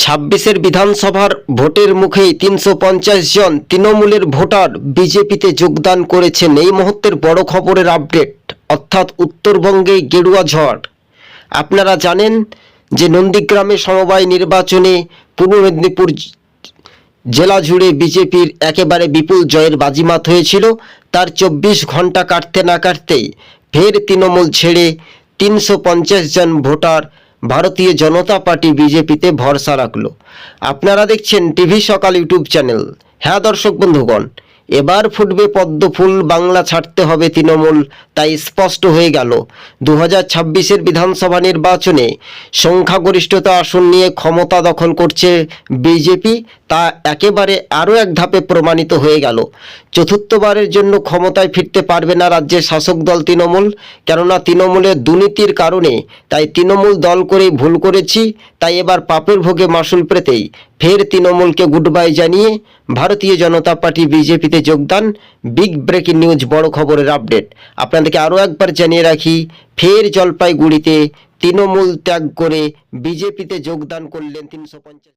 ছাব্বিশের বিধানসভার ভোটের মুখেই ৩৫০ জন তৃণমূলের ভোটার বিজেপিতে যোগদান করেছেন। এই মুহূর্তের বড় খবরের আপডেট, অর্থাৎ উত্তরবঙ্গে গেরুয়া ঝড়। আপনারা জানেন যে নন্দীগ্রামে সমবায় নির্বাচনে পূর্ব মেদিনীপুর জেলা জুড়ে বিজেপির একেবারে বিপুল জয়ের বাজিমাত হয়েছিল। তার ২৪ ঘন্টা কাটতে না কাটতেই ফের তৃণমূল ছেড়ে ৩৫০ জন ভোটার ভারতীয় জনতা পার্টি বিজেপিতে ভরসা রাখলো। আপনারা দেখছেন টিভি সকাল ইউটিউব চ্যানেল। হ্যাঁ দর্শক বন্ধুগণ, এবার ফুটবে পদ্ম ফুল, বাংলা ছাড়তে হবে তৃণমূল, তাই স্পষ্ট হয়ে গেল ২০২৬-এর বিধানসভা নির্বাচনে সংখ্যাগরিষ্ঠতা আসন নিয়ে ক্ষমতা দখল করছে বিজেপি। তা একেবারে আরও এক ধাপে প্রমাণিত হয়ে গেল। চতুর্থবারের জন্য ক্ষমতায় ফিরতে পারবে না রাজ্যের শাসক দল তৃণমূল, কেননা তৃণমূলের দুর্নীতির কারণে। তাই তৃণমূল দল করেই ভুল করেছি, তাই এবার পাপের ভোগে মাসুল পেতেই ফের তৃণমূলকে গুড বাই জানিয়ে ভারতীয় জনতা পার্টি বিজেপিতে যোগদান। বিগ ব্রেকিং নিউজ, বড় খবরের আপডেট আপনাদেরকে আরও একবার জানিয়ে রাখি। ফের জলপাইগুড়িতে তৃণমূল ত্যাগ করে বিজেপিতে যোগদান করলেন ৩৫০